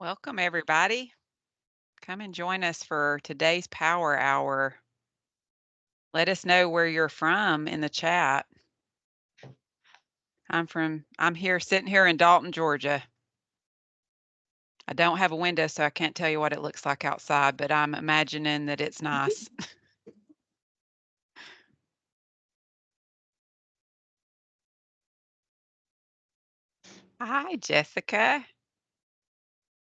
Welcome, everybody. Come and join us for today's Power Hour. Let us know where you're from in the chat. I'm here sitting here in Dalton, Georgia. I don't have a window, so I can't tell you what it looks like outside, but I'm imagining that it's nice. Hi, Jessica,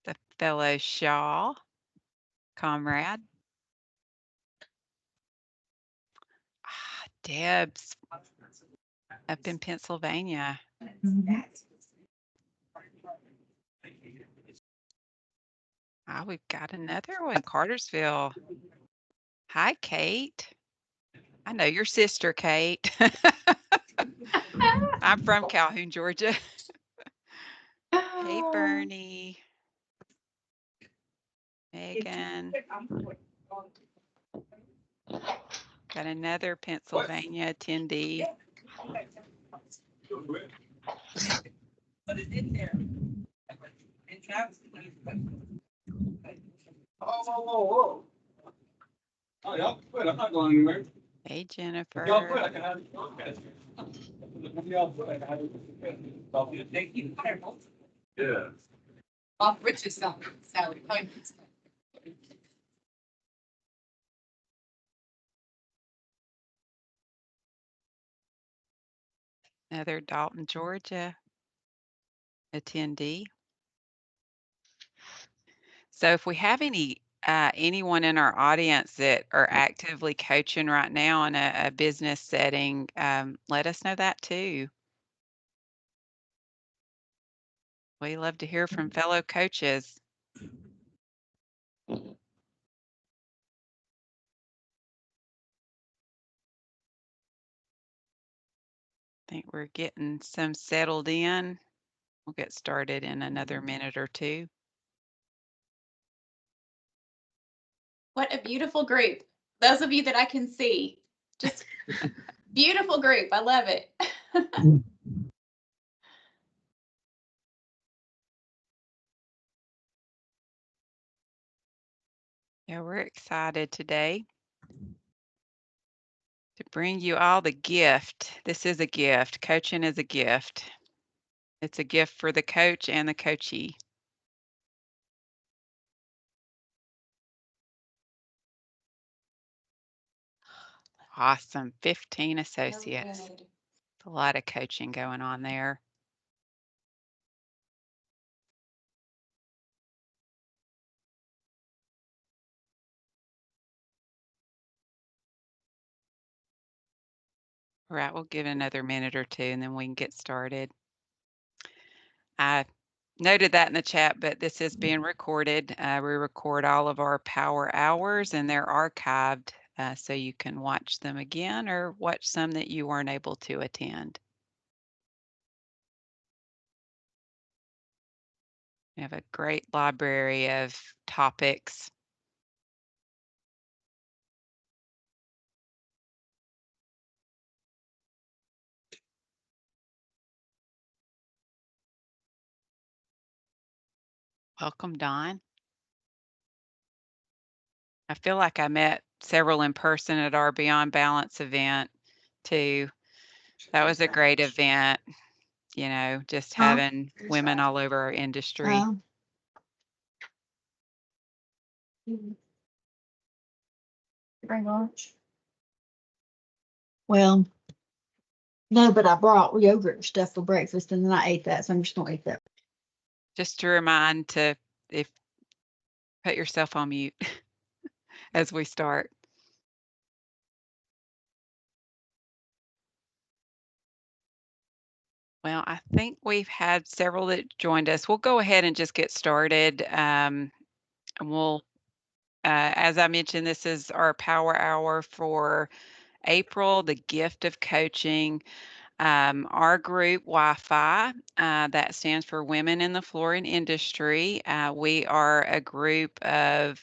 the fellow Shaw comrade. Deb's up in Pennsylvania. We've got another one, Cartersville. Hi, Kate. I know your sister, Kate. I'm from Calhoun, Georgia. Hey, Bernie. Megan. Got another Pennsylvania attendee. Oh, y'all quit. I'm not going anywhere. Hey, Jennifer. Y'all quit. I can have y'all quit. Thank you. Yeah. Off Rich's Sally. Another Dalton, Georgia attendee. So if we have anyone in our audience that are actively coaching right now in a business setting, let us know that too. We love to hear from fellow coaches. I think we're getting some settled in. We'll get started in another minute or two. What a beautiful group. Those of you that I can see, just beautiful group. I love it. Yeah, we're excited today to bring you all the gift. This is a gift. Coaching is a gift. It's a gift for the coach and the coachee. Awesome. 15 associates. So good. A lot of coaching going on there. All right, we'll give it another minute or two and then we can get started. I noted that in the chat, but this is being recorded. We record all of our power hours and they're archived so you can watch them again or watch some that you weren't able to attend. We have a great library of topics. Welcome, Don. I feel like I met several in person at our Beyond Balance event too. That was a great event, you know, just having women all over our industry. Bring lunch? Well, no, but I brought yogurt and stuff for breakfast and then I ate that, so I'm just gonna eat that. Just to remind if put yourself on mute as we start. Well, I think we've had several that joined us. We'll go ahead and just get started. And we'll, as I mentioned, this is our power hour for April, the gift of coaching. Our group, Wi-Fi, that stands for Women in the Flooring Industry. We are a group of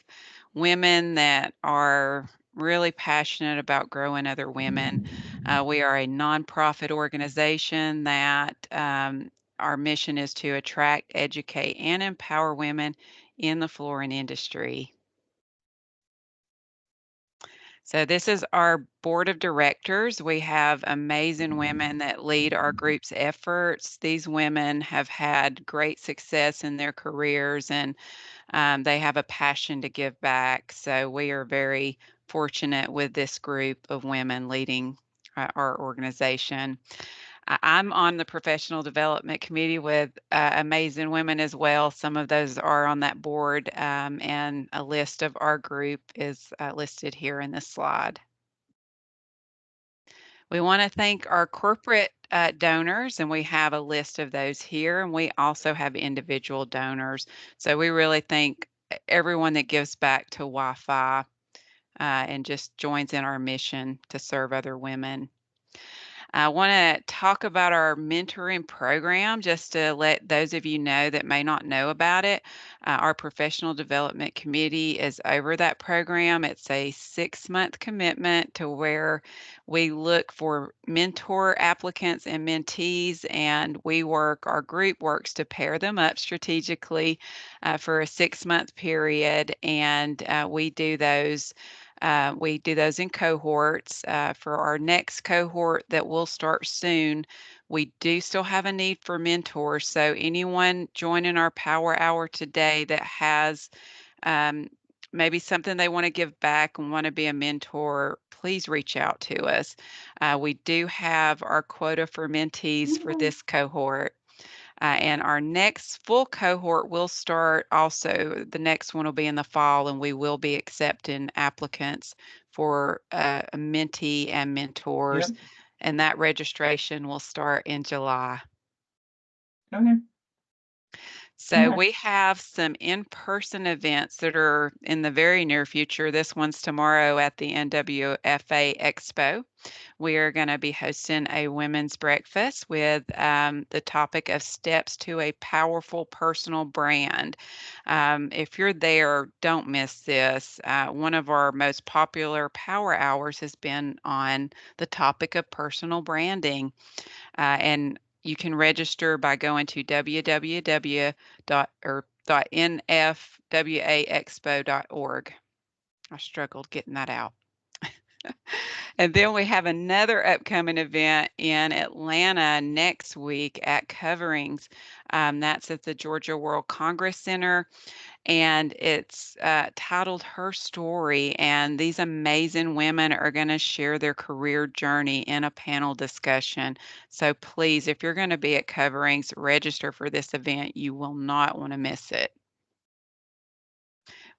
women that are really passionate about growing other women. We are a nonprofit organization that our mission is to attract, educate, and empower women in the flooring industry. So this is our board of directors. We have amazing women that lead our group's efforts. These women have had great success in their careers, and they have a passion to give back. So we are very fortunate with this group of women leading our organization. I'm on the professional development committee with amazing women as well. Some of those are on that board, and a list of our group is listed here in this slide. We want to thank our corporate donors, and we have a list of those here, and we also have individual donors. So we really thank everyone that gives back to Wi-Fi and just joins in our mission to serve other women. I want to talk about our mentoring program just to let those of you know that may not know about it. Our professional development committee is over that program. It's a 6-month commitment to where we look for mentor applicants and mentees, and our group works to pair them up strategically for a 6-month period, and we do those in cohorts. For our next cohort that will start soon, we do still have a need for mentors. So anyone joining our Power Hour today that has um, maybe something they want to give back and want to be a mentor, please reach out to us. We do have our quota for mentees for this cohort. And our next full cohort will start also, the next one will be in the fall, and we will be accepting applicants for a mentee and mentors. Yep. And that registration will start in July. Okay. So Okay. we have some in-person events that are in the very near future. This one's tomorrow at the NWFA Expo. We are going to be hosting a women's breakfast with the topic of steps to a powerful personal brand. If you're there, don't miss this. One of our most popular power hours has been on the topic of personal branding. And you can register by going to www.nfwaexpo.org. I struggled getting that out. And then we have another upcoming event in Atlanta next week at Coverings. That's at the Georgia World Congress Center, and it's titled Her Story. And these amazing women are going to share their career journey in a panel discussion. So please, if you're going to be at Coverings, register for this event. You will not want to miss it.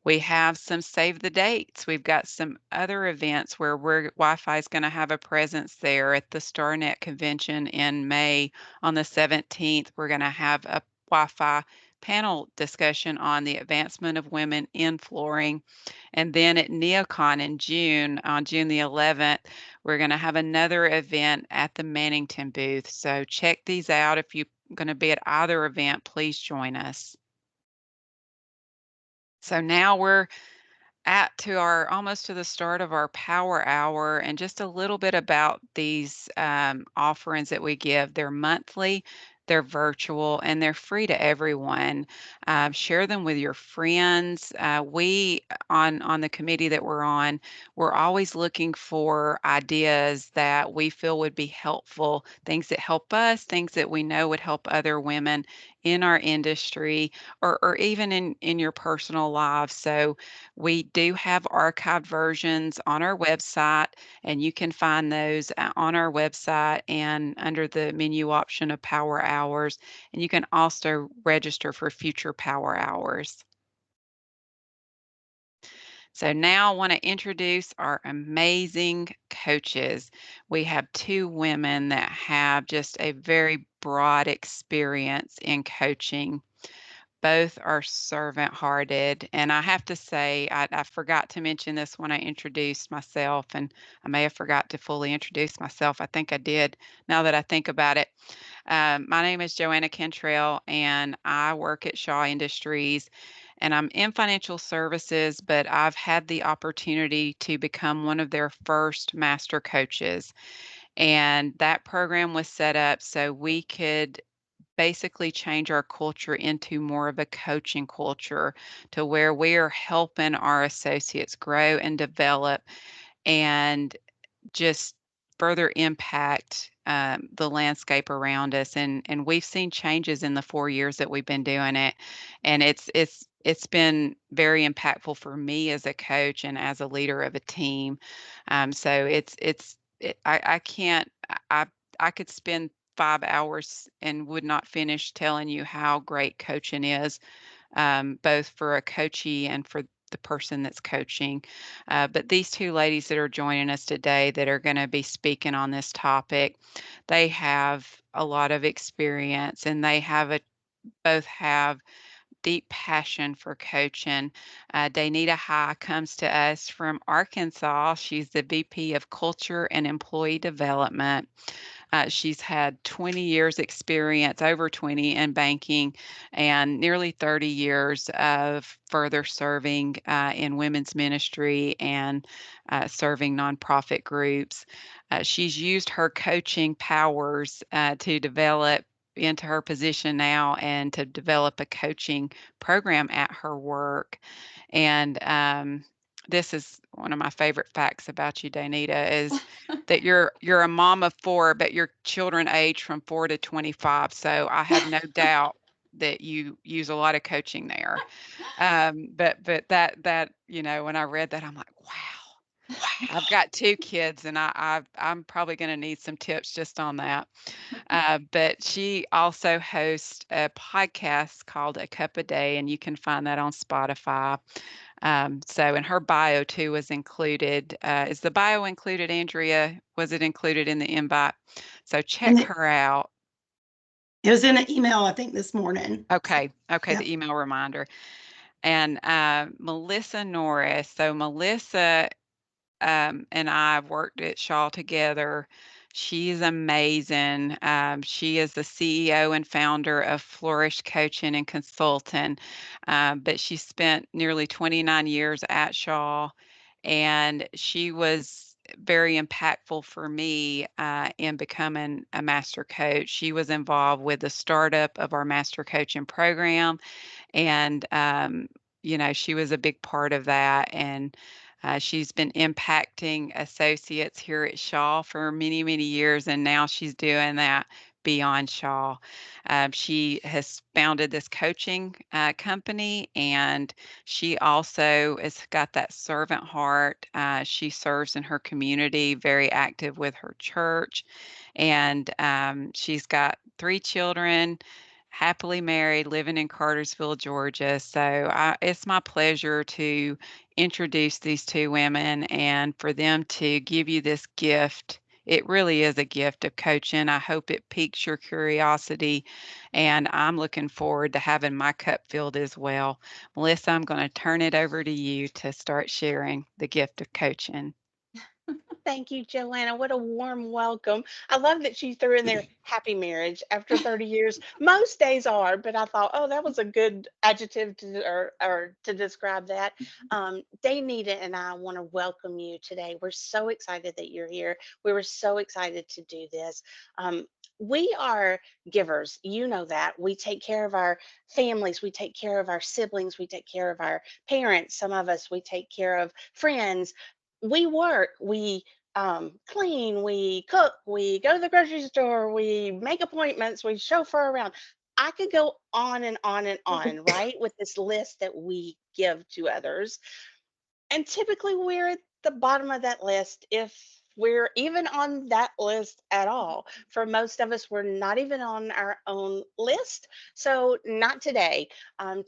We have some save the dates. We've got some other events where Wi-Fi is going to have a presence there at the StarNet convention in May on the 17th. We're going to have a Wi-Fi panel discussion on the advancement of women in flooring. And then at NeoCon in June, on June the 11th, we're going to have another event at the Mannington booth. So check these out. If you're going to be at either event, please join us. So now we're almost to the start of our power hour, and just a little bit about these offerings that we give. They're monthly, they're virtual, and they're free to everyone. Share them with your friends. We on the committee that we're on, we're always looking for ideas that we feel would be helpful, things that help us, things that we know would help other women in our industry, or even in your personal lives. So we do have archived versions on our website, and you can find those on our website and under the menu option of Power Hours. And you can also register for future Power Hours. So now I want to introduce our amazing coaches. We have 2 women that have just a very broad experience in coaching. Both are servant-hearted, and I have to say, I forgot to mention this when I introduced myself, and I may have forgot to fully introduce myself. I think I did, now that I think about it. My name is Joanna Cantrell, and I work at Shaw Industries, and I'm in financial services, but I've had the opportunity to become one of their first master coaches, and that program was set up so we could basically change our culture into more of a coaching culture to where we are helping our associates grow and develop and just further impact the landscape around us. And we've seen changes in the 4 years that we've been doing it, and it's been very impactful for me as a coach and as a leader of a team. So I can't I could spend 5 hours and would not finish telling you how great coaching is, both for a coachee and for the person that's coaching. But these two ladies that are joining us today that are going to be speaking on this topic, they have a lot of experience and both have deep passion for coaching. Danita High comes to us from Arkansas. She's the VP of Culture and Employee Development. She's had 20 years experience, over 20 in banking, and nearly 30 years of further serving in women's ministry and serving nonprofit groups. She's used her coaching powers to develop into her position now and to develop a coaching program at her work. And this is one of my favorite facts about you, Danita, is that you're a mom of four, but your children age from 4 to 25. So I have no doubt that you use a lot of coaching there. But that when I read that, I'm like, wow, I've got two kids, and I'm probably going to need some tips just on that. But she also hosts a podcast called A Cup a Day, and you can find that on Spotify. So, and her bio too was included. Is the bio included, Andrea? Was it included in the invite? So And check her out. it was in an email, I think, this morning. Okay, okay, Yeah. the email reminder. And Melissa Norris. So Melissa and I have worked at Shaw together. She's amazing. She is the CEO and founder of Flourish Coaching and Consulting, but she spent nearly 29 years at Shaw, and she was very impactful for me in becoming a master coach. She was involved with the startup of our master coaching program, and she was a big part of that. And she's been impacting associates here at Shaw for many, many years, and now she's doing that beyond Shaw. She has founded this coaching company, and she also has got that servant heart. She serves in her community, very active with her church, and she's got 3 children, happily married, living in Cartersville, Georgia. So it's my pleasure to introduce these two women and for them to give you this gift. It really is a gift of coaching. I hope it piques your curiosity, and I'm looking forward to having my cup filled as well. Melissa, I'm going to turn it over to you to start sharing the gift of coaching. Thank you, Joanna. What a warm welcome. I love that she threw in there happy marriage after 30 years. Most days are, but I thought, oh, that was a good adjective or to describe that. Daynita and I want to welcome you today. We're so excited that you're here. We were so excited to do this. We are givers. You know that. We take care of our families. We take care of our siblings. We take care of our parents. Some of us, we take care of friends. We work. We clean, we cook, we go to the grocery store, we make appointments, we chauffeur around. I could go on and on and on, right, with this list that we give to others. And typically we're at the bottom of that list if we're even on that list at all. For most of us, we're not even on our own list. So, not today.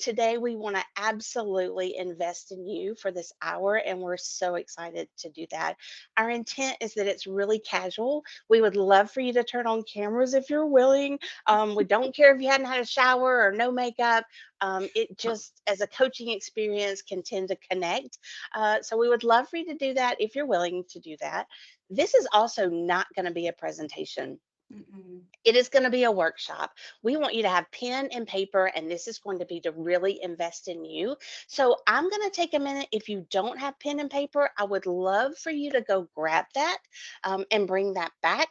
Today, we want to absolutely invest in you for this hour, and we're so excited to do that. Our intent is that it's really casual. We would love for you to turn on cameras if you're willing. We don't care if you hadn't had a shower or no makeup. It just, as a coaching experience, can tend to connect. So we would love for you to do that if you're willing to do that. This is also not going to be a presentation. It is going to be a workshop. We want you to have pen and paper, and this is going to be to really invest in you. So I'm going to take a minute. If you don't have pen and paper, I would love for you to go grab that and bring that back.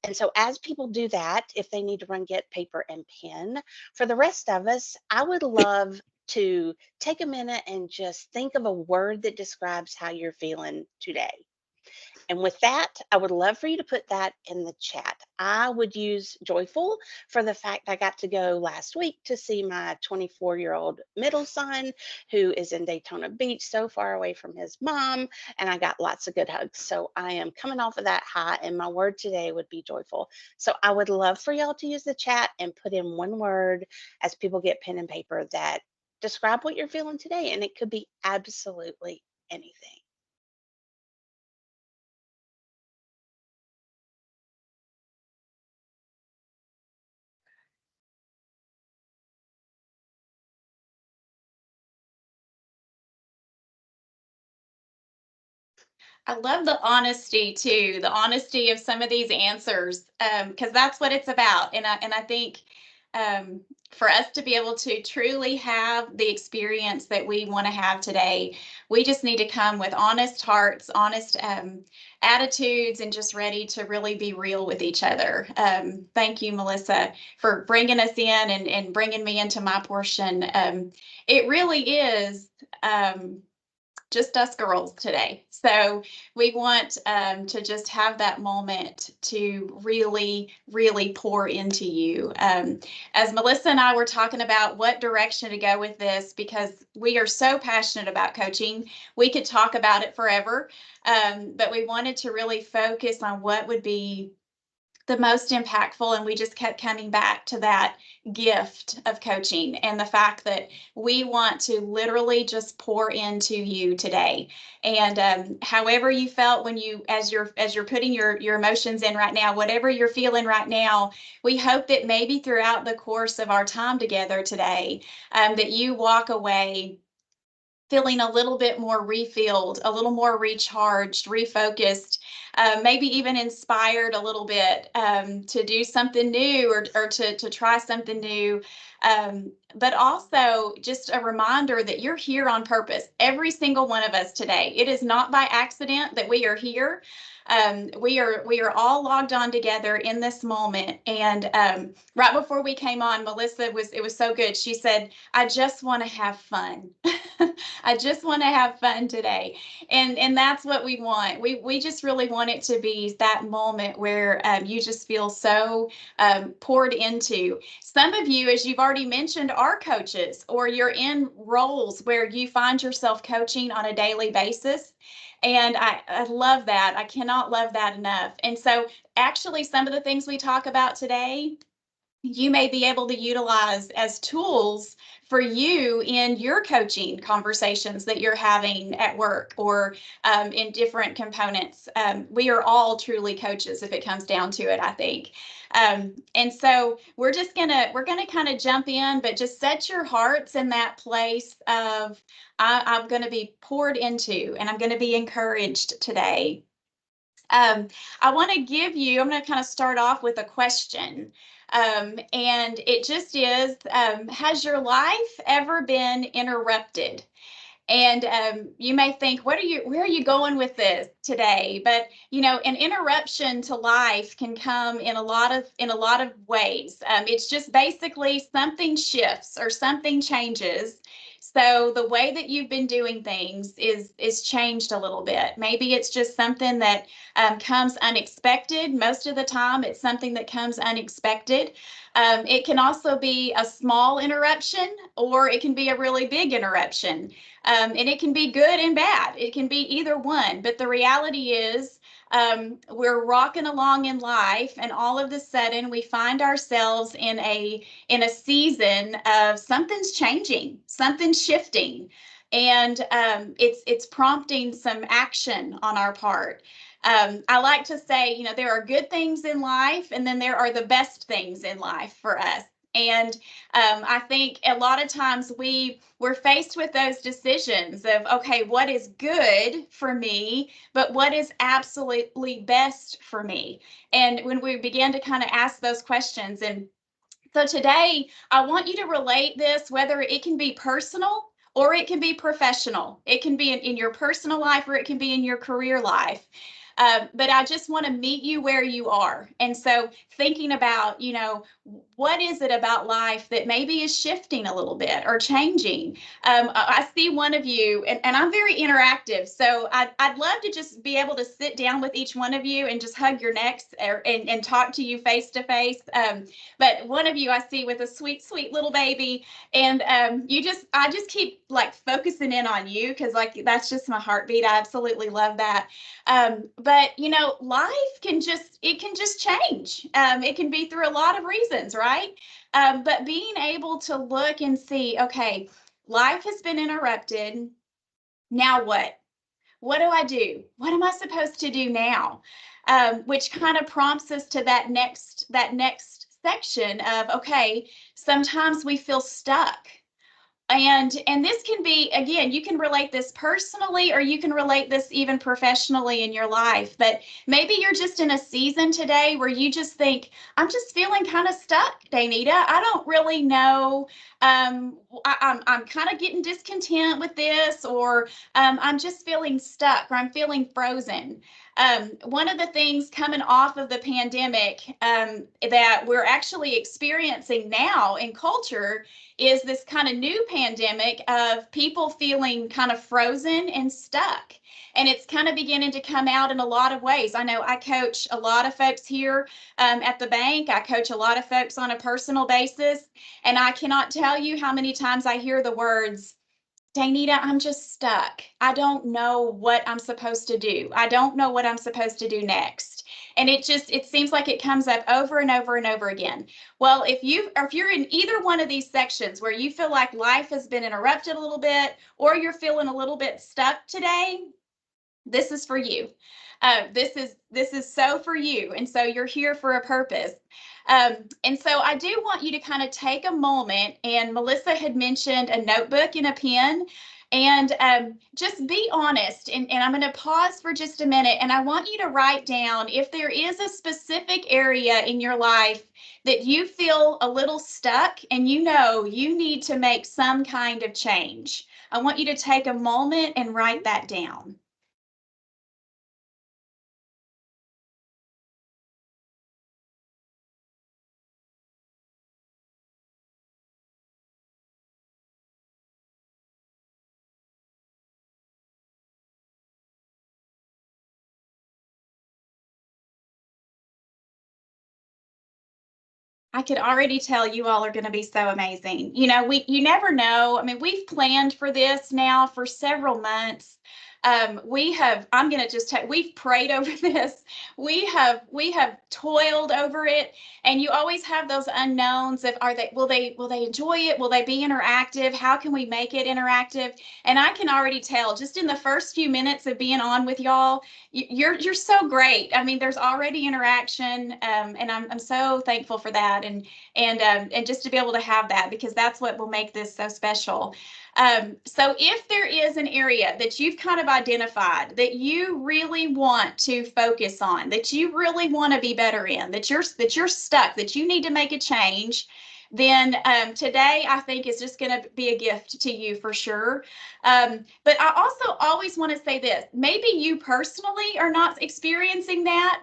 And so as people do that, if they need to run, get paper and pen, for the rest of us, I would love to take a minute and just think of a word that describes how you're feeling today. And with that, I would love for you to put that in the chat. I would use joyful for the fact I got to go last week to see my 24-year-old middle son who is in Daytona Beach, so far away from his mom, and I got lots of good hugs. So I am coming off of that high, and my word today would be joyful. So I would love for y'all to use the chat and put in one word as people get pen and paper that describe what you're feeling today, and it could be absolutely anything. I love the honesty too, the honesty of some of these answers, because that's what it's about. And I think um, for us to be able to truly have the experience that we want to have today, we just need to come with honest hearts, honest attitudes, and just ready to really be real with each other. Thank you, Melissa, for bringing us in and bringing me into my portion. It really is. Just us girls today. So we want to just have that moment to really, really pour into you. As Melissa and I were talking about what direction to go with this, because we are so passionate about coaching, we could talk about it forever, but we wanted to really focus on what would be the most impactful, and we just kept coming back to that gift of coaching and the fact that we want to literally just pour into you today. And however you felt when you, as you're putting your emotions in right now, whatever you're feeling right now, we hope that maybe throughout the course of our time together today, that you walk away feeling a little bit more refilled, a little more recharged, refocused, maybe even inspired a little bit to do something new or to try something new. But also just a reminder that you're here on purpose, every single one of us today. It is not by accident that we are here. We are all logged on together in this moment. And right before we came on, Melissa it was so good. She said, I just want to have fun. I just want to have fun today. And that's what we want. We just really want it to be that moment where you just feel so poured into. Some of you, as you've already mentioned, are coaches, or you're in roles where you find yourself coaching on a daily basis. And I love that. I cannot love that enough. And so actually some of the things we talk about today, you may be able to utilize as tools for you in your coaching conversations that you're having at work or in different components. We are all truly coaches if it comes down to it, I think. And so we're gonna kind of jump in, but just set your hearts in that place of I'm going to be poured into and I'm going to be encouraged today. I want to give you, I'm going to kind of start off with a question. And it just is, has your life ever been interrupted? And you may think, where are you going with this today? But you know, an interruption to life can come in a lot of ways. It's just basically something shifts or something changes. So the way that you've been doing things is changed a little bit. Maybe it's just something that comes unexpected. Most of the time, it's something that comes unexpected. It can also be a small interruption, or it can be a really big interruption. And it can be good and bad. It can be either one. But the reality is, we're rocking along in life, and all of a sudden we find ourselves in a season of something's changing, something's shifting, and it's prompting some action on our part. I like to say, you know, there are good things in life, and then there are the best things in life for us. And I think a lot of times we're faced with those decisions of, okay, what is good for me, but what is absolutely best for me? And when we begin to kind of ask those questions, and so today I want you to relate this, whether it can be personal or it can be professional. It can be in your personal life or it can be in your career life. But I just want to meet you where you are. And so thinking about, what is it about life that maybe is shifting a little bit or changing? I see one of you, and I'm very interactive. So I'd love to just be able to sit down with each one of you and just hug your necks and talk to you face to face. But one of you I see with a sweet, sweet little baby. And I just keep like focusing in on you because like that's just my heartbeat. I absolutely love that. But life can just change. It can be through a lot of reasons, right? But being able to look and see, okay, life has been interrupted. Now what? What do I do? What am I supposed to do now? Which kind of prompts us to that next section of, okay, sometimes we feel stuck. And this can be, again, you can relate this personally or you can relate this even professionally in your life. But maybe you're just in a season today where you just think, I'm just feeling kind of stuck, Danita. I don't really know. I'm kind of getting discontent with this, or I'm just feeling stuck, or I'm feeling frozen. One of the things coming off of the pandemic that we're actually experiencing now in culture is this kind of new pandemic of people feeling kind of frozen and stuck. And it's kind of beginning to come out in a lot of ways. I know I coach a lot of folks here at the bank. I coach a lot of folks on a personal basis. And I cannot tell you how many times I hear the words, Danita, I'm just stuck. I don't know what I'm supposed to do. I don't know what I'm supposed to do next. And it seems like it comes up over and over and over again. Well, if you're in either one of these sections where you feel like life has been interrupted a little bit, or you're feeling a little bit stuck today, this is for you. This is so for you. And so you're here for a purpose. And so I do want you to kind of take a moment, and Melissa had mentioned a notebook and a pen, and just be honest. And I'm going to pause for just a minute, and I want you to write down if there is a specific area in your life that you feel a little stuck and you need to make some kind of change. I want you to take a moment and write that down. I could already tell you all are going to be so amazing. You never know. I mean, we've planned for this now for several months. We've prayed over this. We have toiled over it, and you always have those unknowns of, will they enjoy it? Will they be interactive? How can we make it interactive? And I can already tell just in the first few minutes of being on with y'all, you're so great. I mean, there's already interaction, and I'm so thankful for that, and just to be able to have that, because that's what will make this so special. So if there is an area that you've kind of identified that you really want to focus on, that you really want to be better in, that you're stuck, that you need to make a change, then today I think is just going to be a gift to you for sure. But I also always want to say this, maybe you personally are not experiencing that,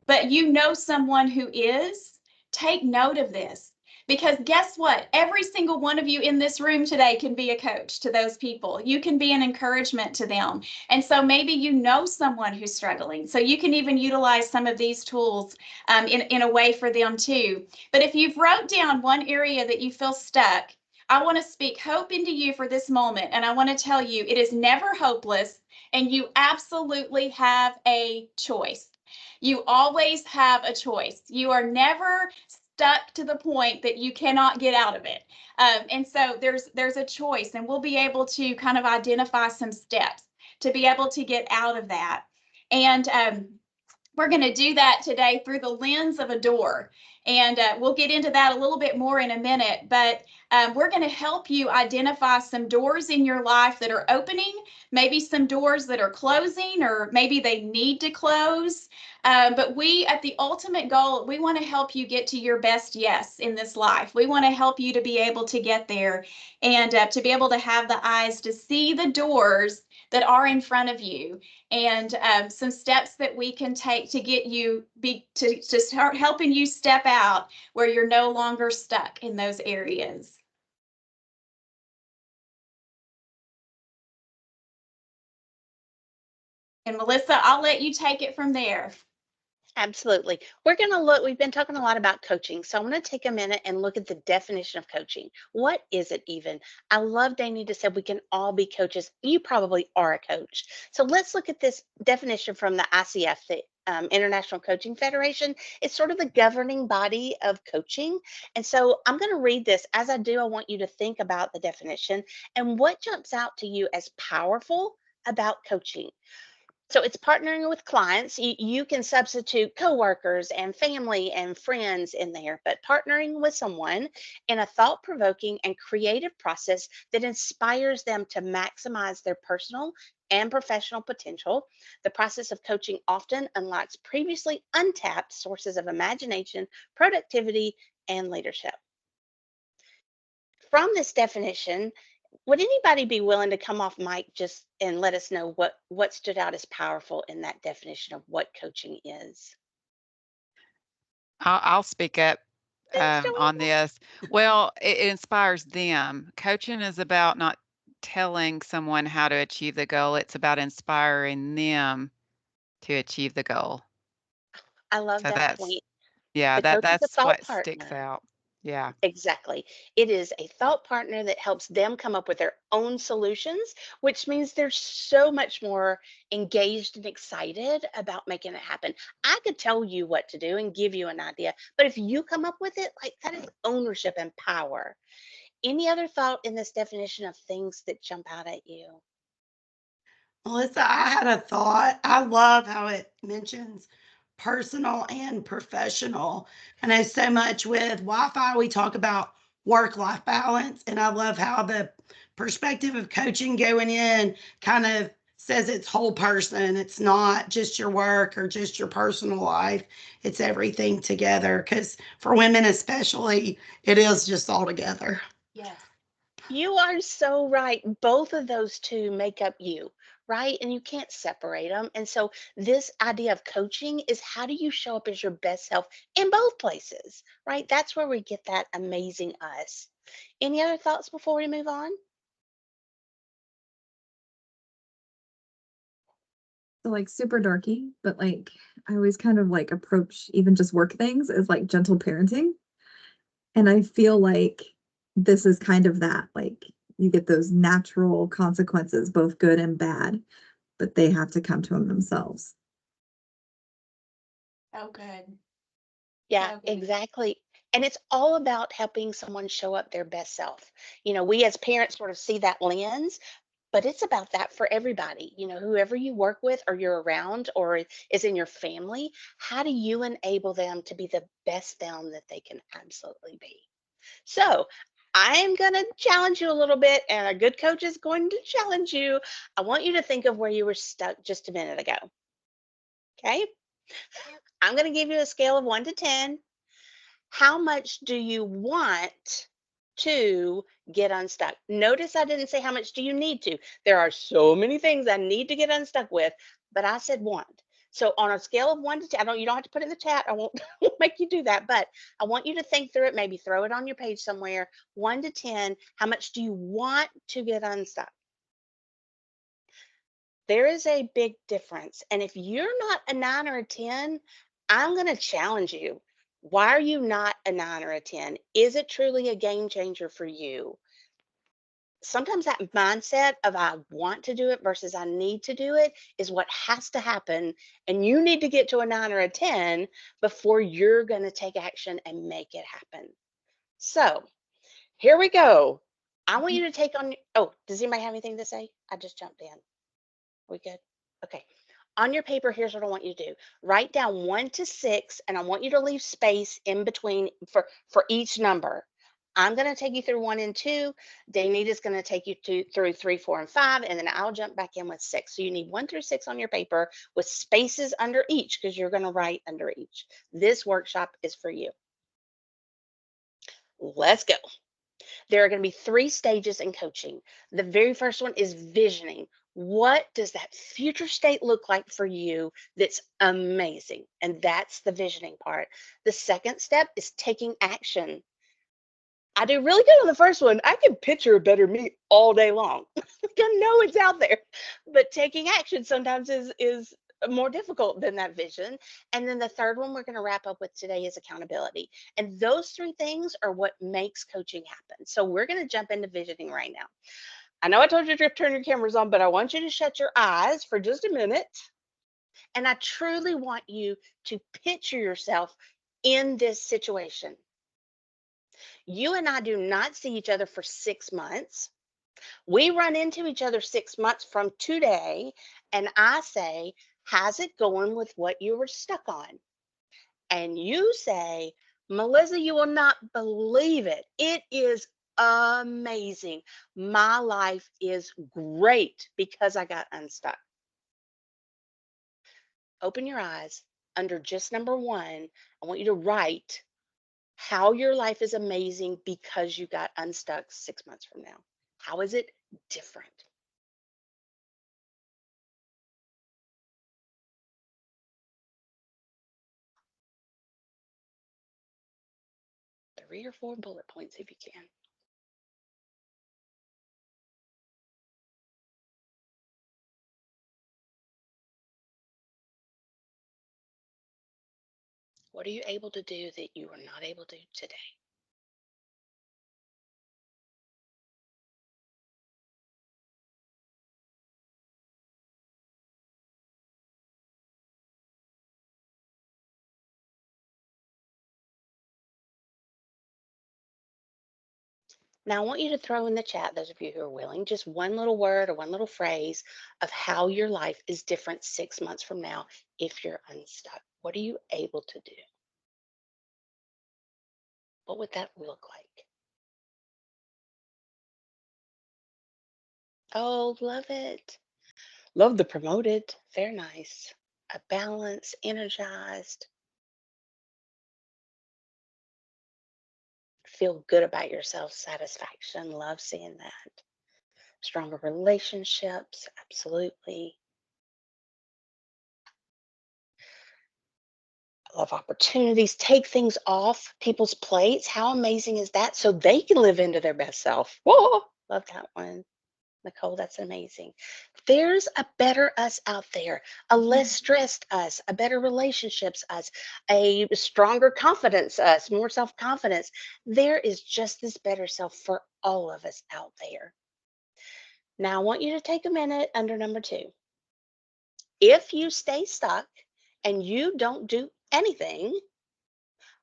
but you know someone who is. Take note of this. Because guess what? Every single one of you in this room today can be a coach to those people. You can be an encouragement to them. And so maybe you know someone who's struggling. So you can even utilize some of these tools in a way for them too. But if you've wrote down one area that you feel stuck, I want to speak hope into you for this moment. And I want to tell you, it is never hopeless, and you absolutely have a choice. You always have a choice. You are never stuck to the point that you cannot get out of it. And so there's a choice, and we'll be able to kind of identify some steps to be able to get out of that. And we're going to do that today through the lens of a door. And we'll get into that a little bit more in a minute, but we're going to help you identify some doors in your life that are opening, maybe some doors that are closing, or maybe they need to close. But we, at the ultimate goal, we want to help you get to your best yes in this life. We want to help you to be able to get there and to be able to have the eyes to see the doors that are in front of you, and some steps that we can take to get you to start helping you step out where you're no longer stuck in those areas. And Melissa, I'll let you take it from there. Absolutely. We're going to look, we've been talking a lot about coaching. So I'm going to take a minute and look at the definition of coaching. What is it even? I love Danita said we can all be coaches. You probably are a coach. So let's look at this definition from the ICF, the International Coaching Federation. It's sort of the governing body of coaching. And so I'm going to read this. As I do, I want you to think about the definition and what jumps out to you as powerful about coaching. So it's partnering with clients. You can substitute coworkers and family and friends in there, but partnering with someone in a thought provoking and creative process that inspires them to maximize their personal and professional potential. The process of coaching often unlocks previously untapped sources of imagination, productivity, and leadership. From this definition, would anybody be willing to come off mic just and let us know what stood out as powerful in that definition of what coaching is? I'll speak up Thanks, on Joanna. this. Well, it inspires them. Coaching is about not telling someone how to achieve the goal. It's about inspiring them to achieve the goal. I love So that that's, point. yeah, The coach is a that's thought what sticks partner. out. Yeah. Exactly. It is a thought partner that helps them come up with their own solutions, which means they're so much more engaged and excited about making it happen. I could tell you what to do and give you an idea, but if you come up with it, like that is ownership and power. Any other thought in this definition of things that jump out at you? Melissa, I had a thought. I love how it mentions personal and professional. I know so much with Wi-Fi, we talk about work-life balance, and I love how the perspective of coaching going in kind of says it's whole person. It's not just your work or just your personal life. It's everything together. Because for women especially, it is just all together. Yes. You are so right. Both of those two make up you, right? And you can't separate them. And so, this idea of coaching is how do you show up as your best self in both places, right? That's where we get that amazing us. Any other thoughts before we move on? So like super dorky, but like I always kind of like approach even just work things as like gentle parenting. And I feel like this is kind of that. Like you get those natural consequences, both good and bad, but they have to come to them themselves. Oh, good. Yeah, So good. exactly. And it's all about helping someone show up their best self. We as parents sort of see that lens, but it's about that for everybody. Whoever you work with or you're around or is in your family, how do you enable them to be the best them that they can absolutely be? So, I am going to challenge you a little bit, and a good coach is going to challenge you. I want you to think of where you were stuck just a minute ago. Okay? I'm going to give you a scale of 1 to 10. How much do you want to get unstuck? Notice I didn't say how much do you need to. There are so many things I need to get unstuck with, but I said want. So on a scale of 1 to 10, you don't have to put it in the chat. I won't make you do that, but I want you to think through it. Maybe throw it on your page somewhere. 1 to 10, how much do you want to get unstuck? There is a big difference. And if you're not a 9 or a 10, I'm going to challenge you. Why are you not a 9 or a 10? Is it truly a game changer for you? Sometimes that mindset of I want to do it versus I need to do it is what has to happen. And you need to get to a 9 or a 10 before you're going to take action and make it happen. So here we go. I want you to take on. Oh, does anybody have anything to say? I just jumped in. We good? Okay. On your paper, here's what I want you to do. Write down 1 to 6, and I want you to leave space in between for each number. I'm going to take you through 1 and 2. Danita's going to take you through 3, 4, and 5, and then I'll jump back in with 6. So you need 1 through 6 on your paper with spaces under each because you're going to write under each. This workshop is for you. Let's go. There are going to be 3 stages in coaching. The very first one is visioning. What does that future state look like for you that's amazing? And that's the visioning part. The second step is taking action. I do really good on the first one. I can picture a better me all day long. I know it's out there, but taking action sometimes is more difficult than that vision. And then the third one we're going to wrap up with today is accountability. And those 3 things are what makes coaching happen. So we're going to jump into visioning right now. I know I told you to turn your cameras on, but I want you to shut your eyes for just a minute. And I truly want you to picture yourself in this situation. You and I do not see each other for 6 months. We run into each other 6 months from today, and I say, how's it going with what you were stuck on? And you say, Melissa, you will not believe it. It is amazing. My life is great because I got unstuck. Open your eyes. Under just number 1, I want you to write how your life is amazing because you got unstuck 6 months from now. How is it different? Three or 4 bullet points if you can. What are you able to do that you are not able to do today? Now, I want you to throw in the chat, those of you who are willing, just one little word or one little phrase of how your life is different 6 months from now if you're unstuck. What are you able to do? What would that look like? Oh, love it. Love the promoted. Very nice. A balance, energized. Feel good about yourself, satisfaction. Love seeing that. Stronger relationships, absolutely. Love opportunities, take things off people's plates. How amazing is that? So they can live into their best self. Whoa, love that one. Nicole, that's amazing. There's a better us out there, a less stressed us, a better relationships us, a stronger confidence us, more self-confidence. There is just this better self for all of us out there. Now, I want you to take a minute under number 2. If you stay stuck and you don't do anything,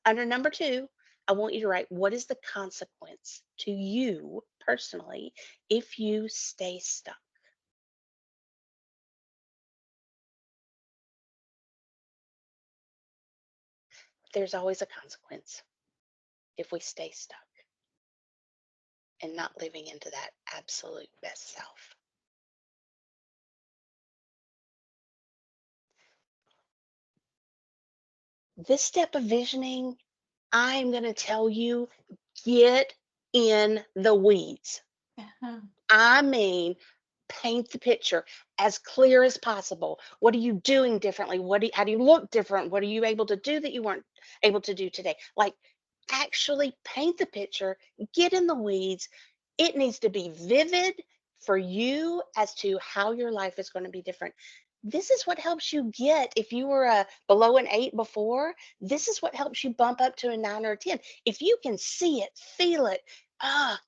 under number 2, I want you to write, what is the consequence to you personally if you stay stuck? There's always a consequence if we stay stuck and not living into that absolute best self. This step of visioning, I'm going to tell you, get in the weeds. Uh-huh. I mean, paint the picture as clear as possible. What are you doing differently? How do you look different? What are you able to do that you weren't able to do today? Like, actually paint the picture, get in the weeds. It needs to be vivid for you as to how your life is going to be different. This is what helps you get, if you were below an 8 before, this is what helps you bump up to a 9 or a 10. If you can see it, feel it,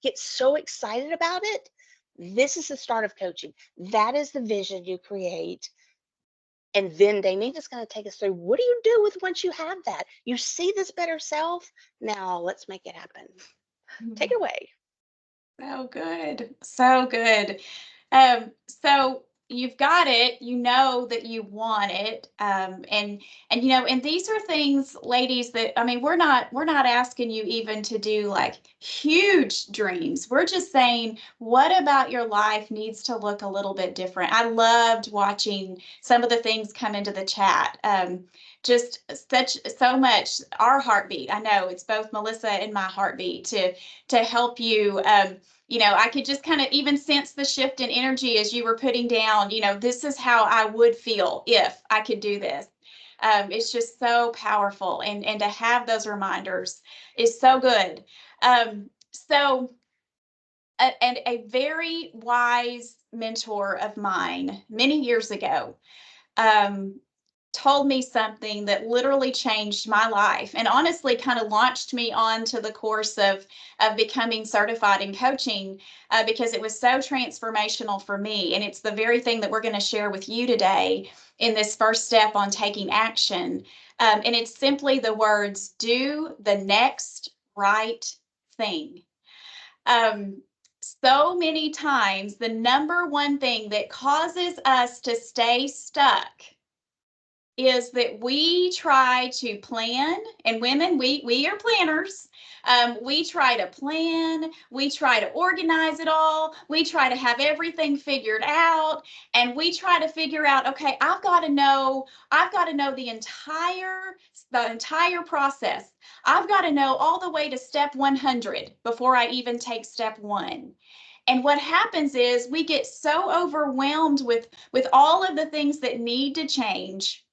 get so excited about it, this is the start of coaching. That is the vision you create. And then Danita's going to take us through, what do you do with once you have that? You see this better self. Now let's make it happen. Take it away. So good. So good. So you've got it, you know that you want it. And you know, and these are things, ladies, that I mean, we're not asking you even to do like huge dreams. We're just saying, what about your life needs to look a little bit different? I loved watching some of the things come into the chat. Just so much our heartbeat. I know it's both Melissa and my heartbeat to help you. You know, I could just kind of even sense the shift in energy as you were putting down, you know, this is how I would feel if I could do this. It's just so powerful. And to have those reminders is so good. So, and a very wise mentor of mine many years ago um, told me something that literally changed my life and honestly kind of launched me onto the course of becoming certified in coaching because it was so transformational for me. And it's the very thing that we're going to share with you today in this first step on taking action. And it's simply the words, do the next right thing. Um, so many times, the number one thing that causes us to stay stuck is that we try to plan, and women, we are planners. We try to plan, we try to organize it all, we try to have everything figured out, and we try to figure out, okay, I've got to know the entire process. I've got to know all the way to step 100 before I even take step 1. And what happens is we get so overwhelmed with all of the things that need to change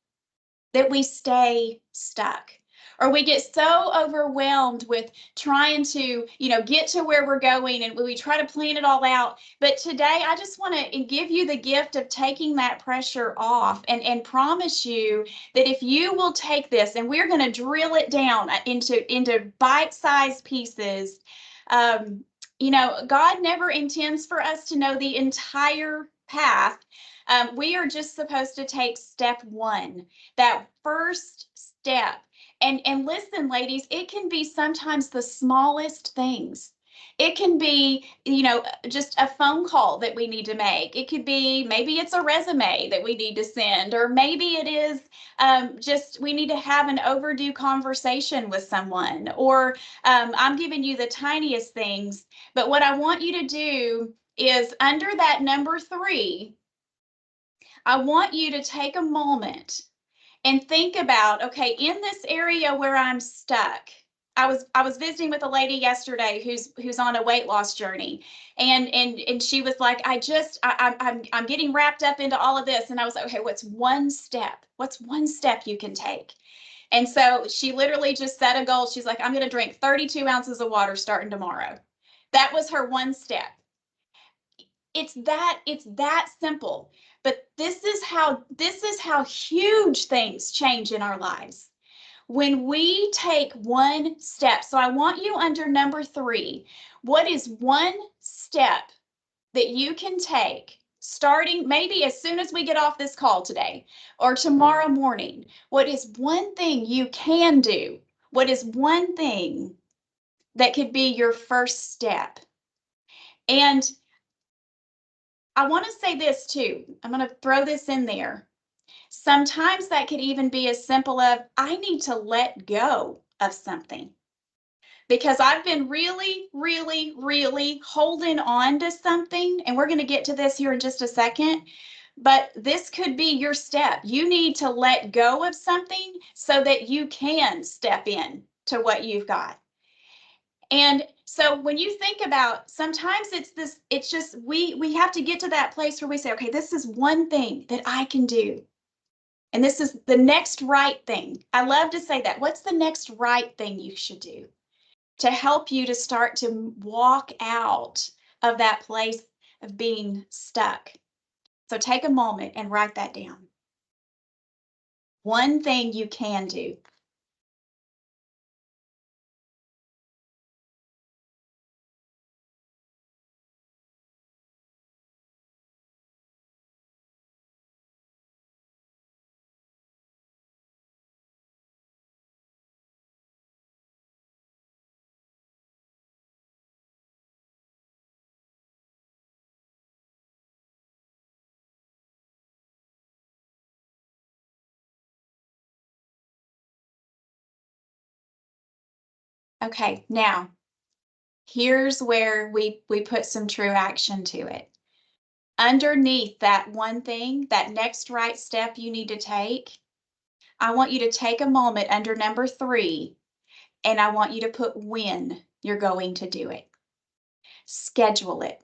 that we stay stuck, or we get so overwhelmed with trying to, you know, get to where we're going, and we try to plan it all out. But today I just want to give you the gift of taking that pressure off and promise you that if you will take this, and we're going to drill it down into bite-sized pieces. You know, God never intends for us to know the entire path. We are just supposed to take step 1, that first step. And listen, ladies, it can be sometimes the smallest things. It can be, you know, just a phone call that we need to make. It could be, maybe it's a resume that we need to send, or maybe it is just we need to have an overdue conversation with someone, or I'm giving you the tiniest things. But what I want you to do is, under that number 3, I want you to take a moment and think about, okay, in this area where I'm stuck. I was visiting with a lady yesterday who's on a weight loss journey, and she was like, I'm getting wrapped up into all of this, and I was like, okay, what's one step? What's one step you can take? And so she literally just set a goal. She's like, I'm going to drink 32 ounces of water starting tomorrow. That was her one step. It's that simple. But this is how huge things change in our lives when we take one step. So I want you, under number 3, what is one step that you can take starting maybe as soon as we get off this call today or tomorrow morning? What is one thing you can do? What is one thing that could be your first step? And I want to say this too. I'm going to throw this in there. Sometimes that could even be as simple as, I need to let go of something because I've been really, really, really holding on to something. And we're going to get to this here in just a second. But this could be your step. You need to let go of something so that you can step in to what you've got. And so when you think about, sometimes it's just we have to get to that place where we say, okay, this is one thing that I can do. And this is the next right thing. I love to say that. What's the next right thing you should do to help you to start to walk out of that place of being stuck? So take a moment and write that down. One thing you can do. Okay, now here's where we put some true action to it. Underneath that one thing, that next right step you need to take, I want you to take a moment under number 3, and I want you to put when you're going to do it. Schedule it.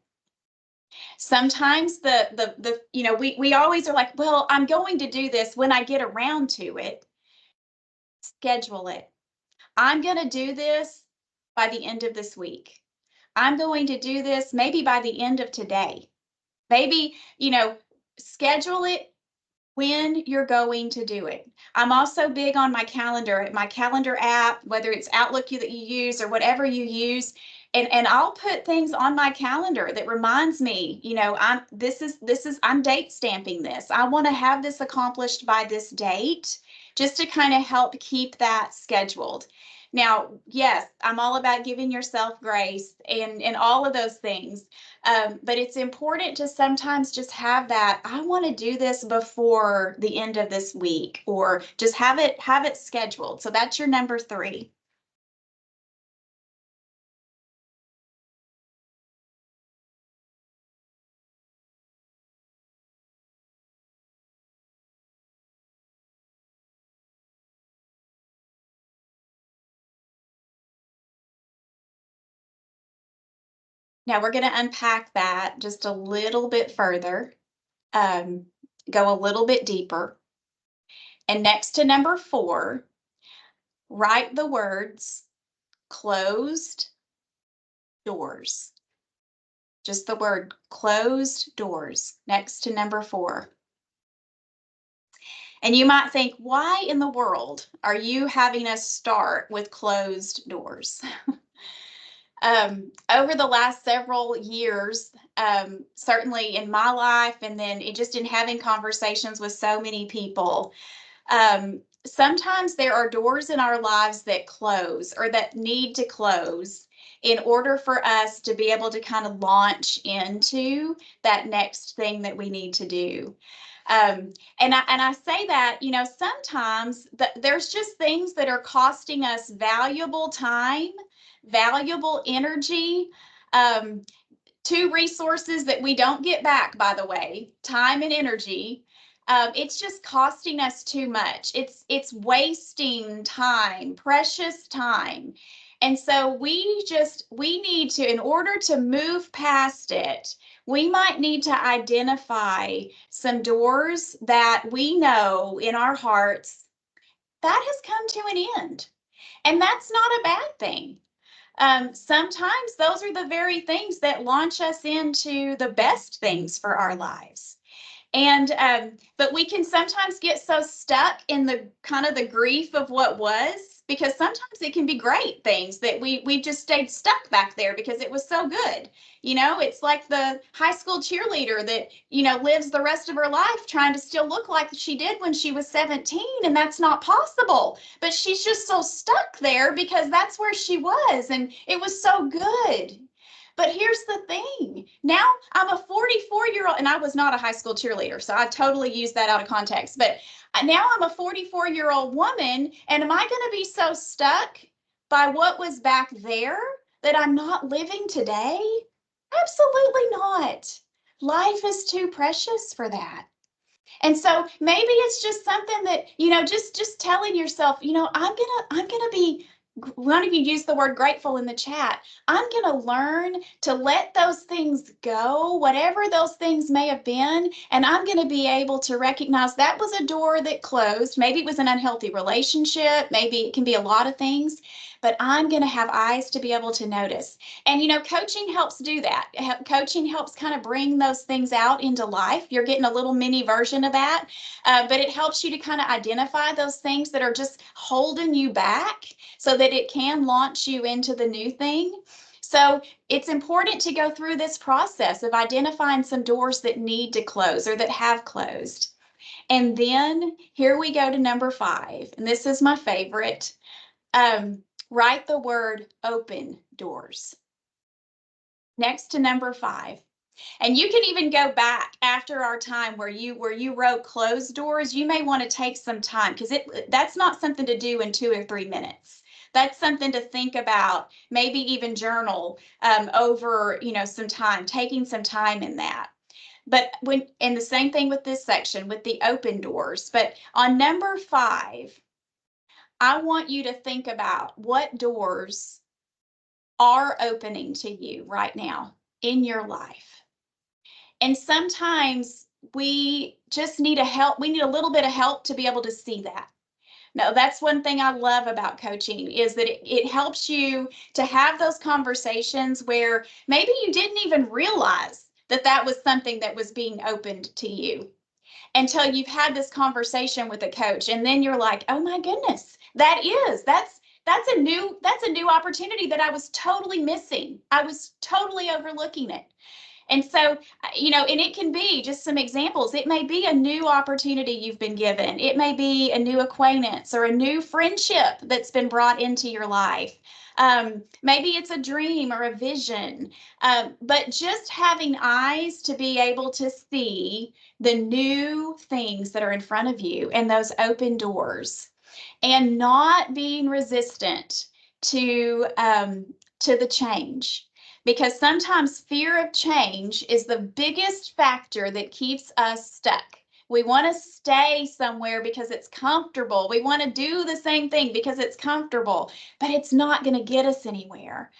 Sometimes we always are like, well, I'm going to do this when I get around to it. Schedule it. I'm going to do this by the end of this week. I'm going to do this maybe by the end of today. Maybe, schedule it when you're going to do it. I'm also big on my calendar app, whether it's Outlook that you use or whatever you use. And I'll put things on my calendar that reminds me, I'm date stamping this. I want to have this accomplished by this date, just to kind of help keep that scheduled. Now, yes, I'm all about giving yourself grace and all of those things. But it's important to sometimes just have that, I want to do this before the end of this week, or just have it scheduled. So that's your number 3. Now we're going to unpack that just a little bit further, go a little bit deeper. And next to number 4, write the words closed doors. Just the word closed doors next to number 4. And you might think, why in the world are you having us start with closed doors? Over the last several years, certainly in my life, and then just in having conversations with so many people, sometimes there are doors in our lives that close or that need to close in order for us to be able to kind of launch into that next thing that we need to do. And I say that, sometimes there's just things that are costing us valuable time, valuable energy, 2 resources that we don't get back, by the way, time and energy. It's just costing us too much. It's wasting time, precious time. And so we need to, in order to move past it, we might need to identify some doors that we know in our hearts that has come to an end. And that's not a bad thing. Sometimes those are the very things that launch us into the best things for our lives. And but we can sometimes get so stuck in the kind of the grief of what was, because sometimes it can be great things that we just stayed stuck back there because it was so good. It's like the high school cheerleader that, lives the rest of her life trying to still look like she did when she was 17, and that's not possible. But she's just so stuck there because that's where she was, and it was so good. But here's the thing. Now I'm a 44-year-old, and I was not a high school cheerleader, so I totally used that out of context. But now I'm a 44-year-old woman, and am I going to be so stuck by what was back there that I'm not living today? Absolutely not. Life is too precious for that. And so maybe it's just something that, just telling yourself, I'm gonna be, one of you used the word grateful in the chat. I'm gonna learn to let those things go, whatever those things may have been, and I'm gonna be able to recognize that was a door that closed. Maybe it was an unhealthy relationship, maybe it can be a lot of things, but I'm gonna have eyes to be able to notice. And coaching helps do that. Coaching helps kind of bring those things out into life. You're getting a little mini version of that, but it helps you to kind of identify those things that are just holding you back so that it can launch you into the new thing. So it's important to go through this process of identifying some doors that need to close or that have closed. And then here we go to number 5, and this is my favorite. Write the word open doors next to number 5. And you can even go back after our time where you wrote closed doors. You may want to take some time, because that's not something to do in 2 or 3 minutes. That's something to think about. Maybe even journal over, some time, taking some time in that. But and the same thing with this section with the open doors. But on number 5, I want you to think about what doors are opening to you right now in your life. And sometimes we just need we need a little bit of help to be able to see that. No, that's one thing I love about coaching is that it helps you to have those conversations where maybe you didn't even realize that that was something that was being opened to you until you've had this conversation with a coach. And then you're like, oh my goodness, that's a new opportunity that I was totally missing. I was totally overlooking it. And so, and it can be just some examples. It may be a new opportunity you've been given. It may be a new acquaintance or a new friendship that's been brought into your life. Maybe it's a dream or a vision. But just having eyes to be able to see the new things that are in front of you and those open doors, and not being resistant to the change, because sometimes fear of change is the biggest factor that keeps us stuck. We want to stay somewhere because it's comfortable. We want to do the same thing because it's comfortable, but it's not going to get us anywhere.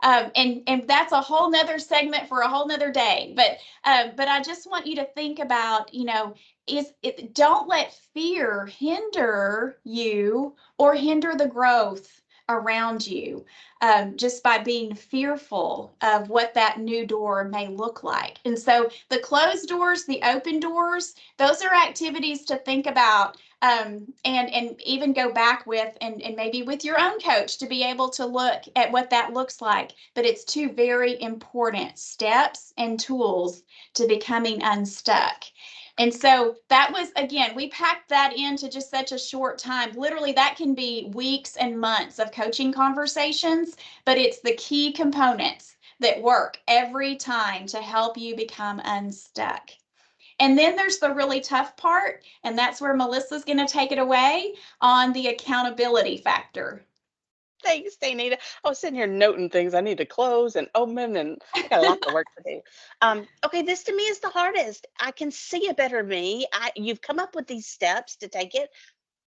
And that's a whole nother segment for a whole nother day. But I just want you to think about, don't let fear hinder you or hinder the growth around you, just by being fearful of what that new door may look like. And so the closed doors, the open doors, those are activities to think about, and even go back with, and maybe with your own coach to be able to look at what that looks like. But it's 2 very important steps and tools to becoming unstuck. And so that was, again, we packed that into just such a short time. Literally, that can be weeks and months of coaching conversations, but it's the key components that work every time to help you become unstuck. And then there's the really tough part, and that's where Melissa's going to take it away on the accountability factor. Thanks, Danita. I was sitting here noting things I need to close and open, and I got a lot of work to do. Okay, this to me is the hardest. I can see a better me. You've come up with these steps to take it.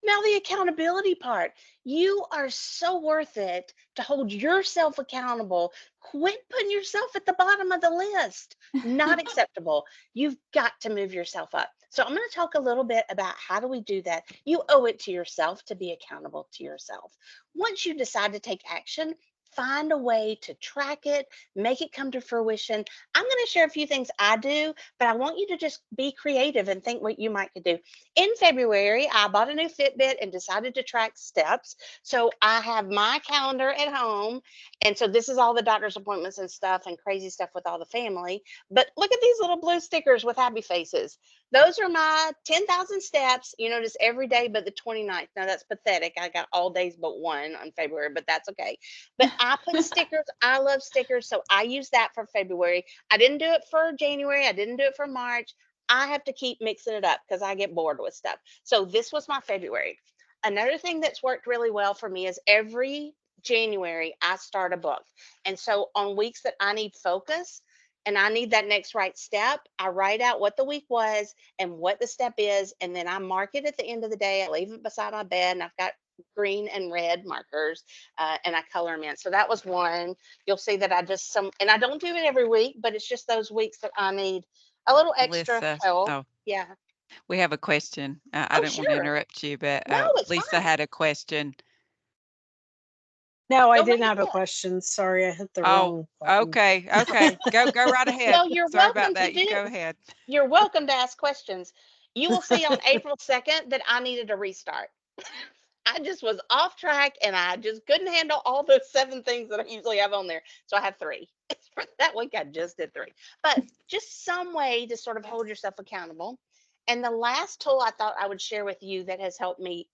Now, the accountability part. You are so worth it to hold yourself accountable. Quit putting yourself at the bottom of the list. Not acceptable. You've got to move yourself up. So I'm going to talk a little bit about how do we do that. You owe it to yourself to be accountable to yourself. Once you decide to take action, find a way to track it, make it come to fruition. I'm going to share a few things I do, but I want you to just be creative and think what you might could do. In February, I bought a new Fitbit and decided to track steps. So I have my calendar at home. And so this is all the doctor's appointments and stuff and crazy stuff with all the family. But look at these little blue stickers with happy faces. Those are my 10,000 steps, just every day but the 29th. Now that's pathetic. I got all days but one on February, but that's okay. But I put stickers. I love stickers. So I use that for February. I didn't do it for January. I didn't do it for March. I have to keep mixing it up because I get bored with stuff. So this was my February. Another thing that's worked really well for me is every January I start a book. And so on weeks that I need focus and I need that next right step, I write out what the week was and what the step is. And then I mark it at the end of the day. I leave it beside my bed and I've got green and red markers, and I color them in. So that was one. You'll see that and I don't do it every week, but it's just those weeks that I need a little extra Lisa, help. oh, Yeah. we have a question. I Oh, didn't want to sure. interrupt you, but No, it's Lisa fine. had a question. No, I Go right didn't have a ahead. question. Sorry, I hit the Oh, wrong button. okay, okay. Go right ahead. Well, you're Sorry about welcome to that. You do. go ahead. You're welcome to ask questions. You will see on April 2nd that I needed a restart. I just was off track and I just couldn't handle all the 7 things that I usually have on there. So I have 3. For that week, I just did 3. But just some way to sort of hold yourself accountable. And the last tool I thought I would share with you that has helped me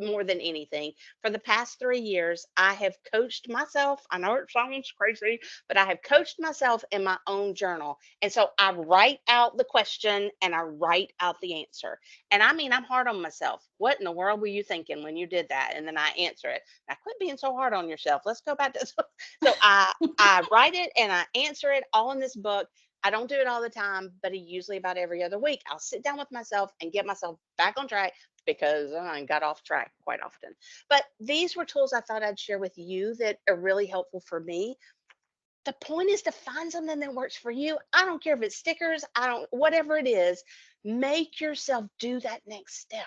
more than anything. For the past 3 years, I have coached myself. I know it sounds crazy, but I have coached myself in my own journal. And so I write out the question and I write out the answer. And I mean, I'm hard on myself. What in the world were you thinking when you did that? And then I answer it. Now, quit being so hard on yourself. Let's go back to so I write it and I answer it all in this book. I don't do it all the time, but usually about every other week, I'll sit down with myself and get myself back on track because I got off track quite often. But these were tools I thought I'd share with you that are really helpful for me. The point is to find something that works for you. I don't care if it's stickers, I don't, whatever it is, make yourself do that next step.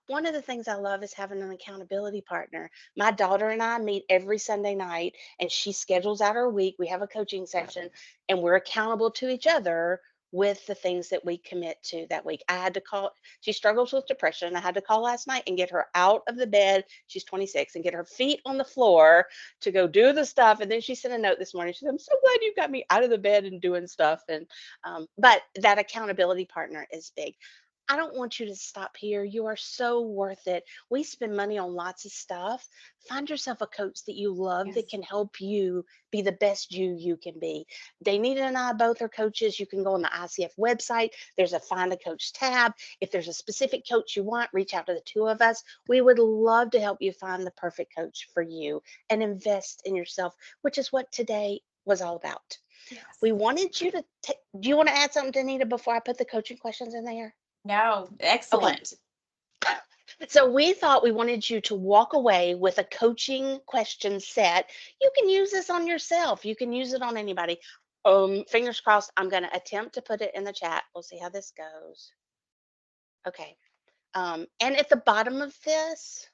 One of the things I love is having an accountability partner. My daughter and I meet every Sunday night, and she schedules out our week. We have a coaching session, and we're accountable to each other with the things that we commit to that week. I had to call, she struggles with depression. I had to call last night and get her out of the bed. She's 26 and get her feet on the floor to go do the stuff. And then she sent a note this morning. She said, I'm so glad you got me out of the bed and doing stuff. And, but that accountability partner is big. I don't want you to stop here. You are so worth it. We spend money on lots of stuff. Find yourself a coach that you love that Yes. can help you be the best you can be. Danita and I both are coaches. You can go on the ICF website. There's a Find a Coach tab. If there's a specific coach you want, reach out to the two of us. We would love to help you find the perfect coach for you and invest in yourself, which is what today was all about. Yes. We wanted you to, do you want to add something, Danita, before I put the coaching questions in there? No, excellent. So we thought we wanted you to walk away with a coaching question set. You can use this on yourself. You can use it on anybody. Fingers crossed, I'm going to attempt to put it in the chat. We'll see how this goes. Okay. And at the bottom of this,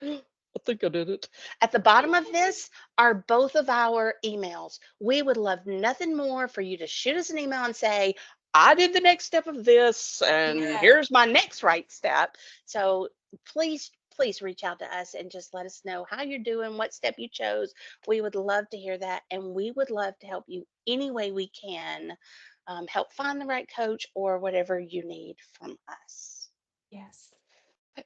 I think I did it. At the bottom of this are both of our emails. We would love nothing more for you to shoot us an email and say, I did the next step of this, and Yeah. here's my next right step. So please, please reach out to us and just let us know how you're doing, what step you chose. We would love to hear that. And we would love to help you any way we can, help find the right coach or whatever you need from us. Yes.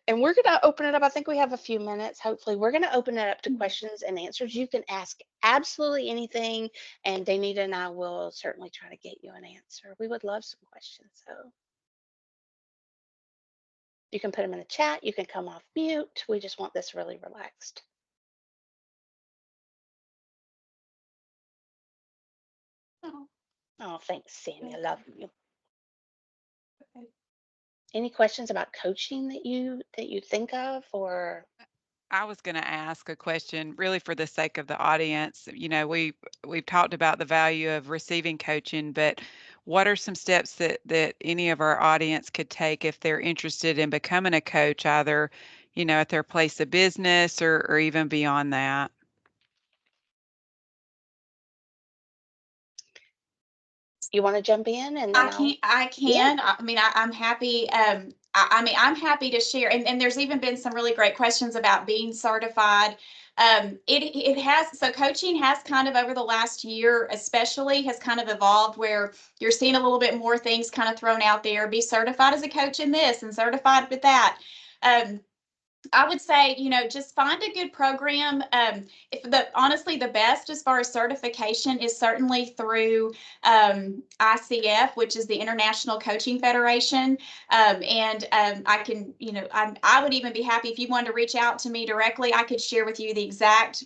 And we're going to open it up. I think we have a few minutes. Hopefully, we're going to open it up to Mhm. questions and answers. You can ask absolutely anything, and Danita and I will certainly try to get you an answer. We would love some questions. So you can put them in the chat. You can come off mute. We just want this really relaxed. Oh, Oh, thanks, Sammy. I love you. okay. Any questions about coaching that you think of, or I was going to ask a question really for the sake of the audience. You know, we've talked about the value of receiving coaching, but what are some steps that any of our audience could take if they're interested in becoming a coach, either, you know, at their place of business or even beyond that? you want to jump in and I then can. I Yeah. can. I mean, I'm happy. I mean, I'm happy to share. And there's even been some really great questions about being certified. It has, so coaching has kind of over the last year, especially, has kind of evolved where you're seeing a little bit more things kind of thrown out there. Be certified as a coach in this and certified with that. I would say, you know, just find a good program. If the honestly the best as far as certification is certainly through ICF, which is the International Coaching Federation. I can, you know, I would even be happy if you wanted to reach out to me directly. I could share with you the exact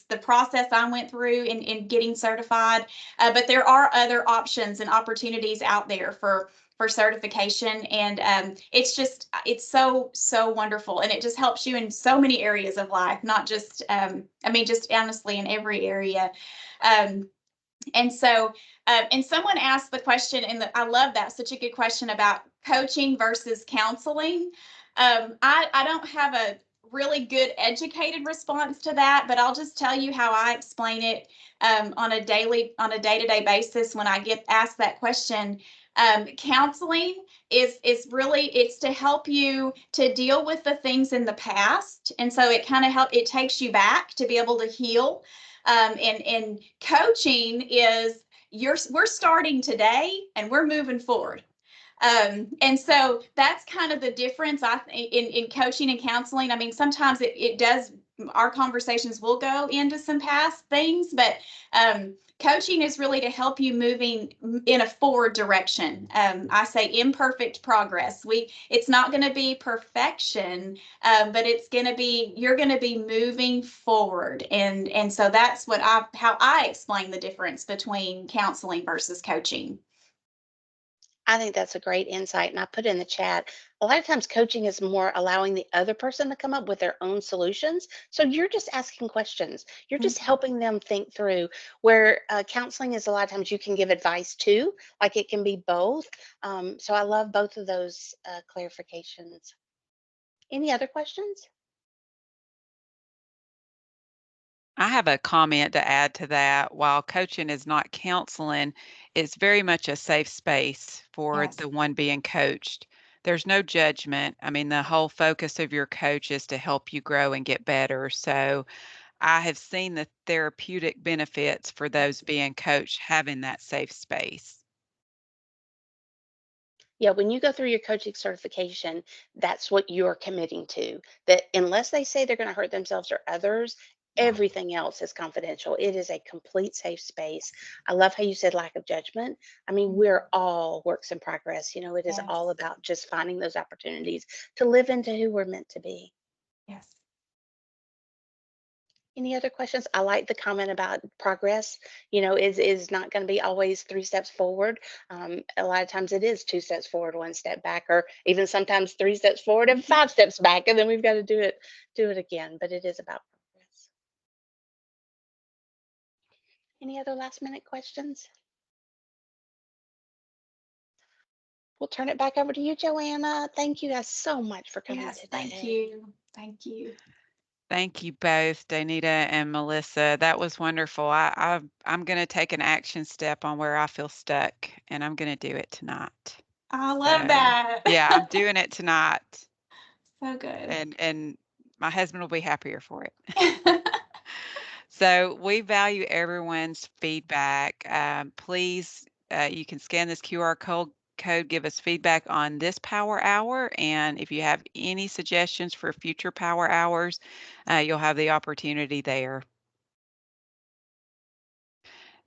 the process I went through in getting certified. But there are other options and opportunities out there for certification, and it's so wonderful, and it just helps you in so many areas of life, not just I mean, just honestly in every area. um, and so and someone asked the question, and I love that, such a good question about coaching versus counseling. I don't have a really good educated response to that, but I'll just tell you how I explain it on a day-to-day basis when I get asked that question. Counseling is really, it's to help you to deal with the things in the past, and so it kind of it takes you back to be able to heal. And coaching is we're starting today and we're moving forward. And so that's kind of the difference in coaching and counseling. I mean, sometimes it does, our conversations will go into some past things, but coaching is really to help you moving in a forward direction. I say imperfect progress. It's not going to be perfection, but it's going to be, you're going to be moving forward. And so that's how I explain the difference between counseling versus coaching. I think that's a great insight. And I put in the chat, a lot of times coaching is more allowing the other person to come up with their own solutions. So you're just asking questions, you're just helping them think through. Where counseling is a lot of times you can give advice too, like it can be both. So I love both of those clarifications. Any other questions? I have a comment to add to that. While coaching is not counseling, it's very much a safe space for Yes. the one being coached. There's no judgment. I mean, the whole focus of your coach is to help you grow and get better. So I have seen the therapeutic benefits for those being coached having that safe space. Yeah, when you go through your coaching certification, that's what you're committing to. That unless they say they're going to hurt themselves or others, everything else is confidential. It is a complete safe space. I love how you said lack of judgment. I mean, we're all works in progress. You know, it is all Yes. about just finding those opportunities to live into who we're meant to be. Yes. Any other questions? I like the comment about progress. You know, is not going to be always 3 steps forward. A lot of times it is 2 steps forward, 1 step back, or even sometimes 3 steps forward and 5 steps back, and then we've got to do it again. But it is about progress. Any other last minute questions? We'll turn it back over to you, Joanna. Thank you guys so much for coming Yes. Thank today. you. Thank you. Thank you both, Danita and Melissa. That was wonderful. I'm going to take an action step on where I feel stuck, and I'm going to do it tonight. I love So, that. yeah, I'm doing it tonight, So good. and my husband will be happier for it. So we value everyone's feedback. Please, you can scan this QR code, give us feedback on this power hour. And if you have any suggestions for future power hours, you'll have the opportunity there.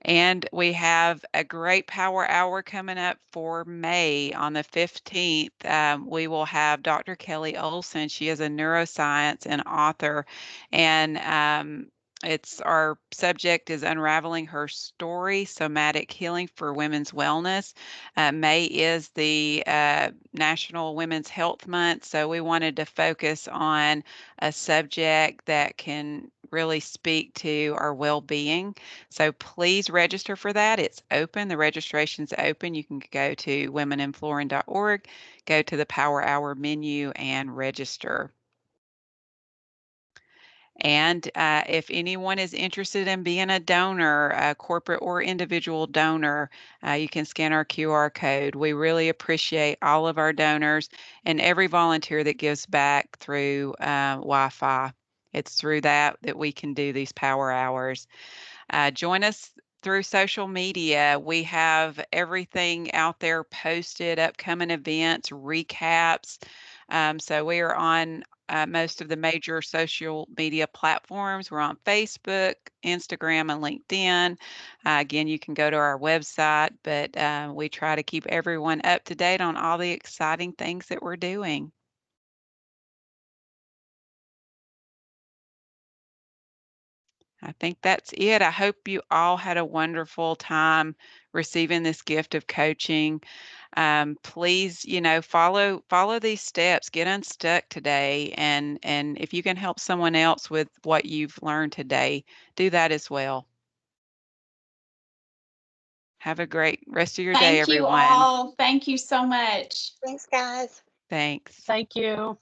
And we have a great power hour coming up for May on the 15th. We will have Dr. Kelly Olson. She is a neuroscience and author, and our subject is unraveling her story, somatic healing for women's wellness. May is the National Women's Health Month, so we wanted to focus on a subject that can really speak to our well-being. So please register for that. It's open. The registration's open. You can go to womeninfloring.org, go to the Power Hour menu and register. And if anyone is interested in being a donor, a corporate or individual donor, you can scan our QR code. We really appreciate all of our donors and every volunteer that gives back through Wi-Fi. It's through that we can do these power hours. Join us through social media. We have everything out there posted, upcoming events, recaps. So we are on most of the major social media platforms. We're on Facebook, Instagram, and LinkedIn. Again, you can go to our website, but we try to keep everyone up to date on all the exciting things that we're doing. I think that's it. I hope you all had a wonderful time receiving this gift of coaching. Please, follow these steps. Get unstuck today, and if you can help someone else with what you've learned today, do that as well. Have a great rest of your day, Thank you everyone. all. Thank you so much. Thanks, guys. Thanks. Thank you.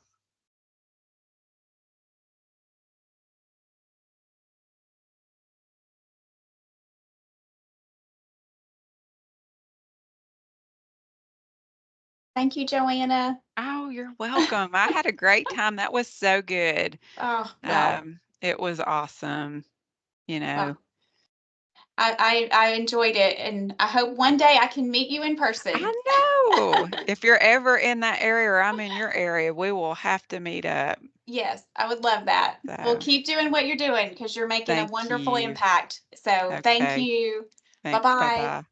Thank you, Joanna. Oh, you're welcome. I had a great time. That was so good. Oh, well, It was awesome. well, I enjoyed it, and I hope one day I can meet you in person. I Ooh, if you're ever in that area or I'm in your area, we will have to meet up. Yes, I would love that. Well, So, keep doing what you're doing because you're making a thank wonderful you. impact. So thank Okay. you. Thanks. Bye-bye. Bye-bye.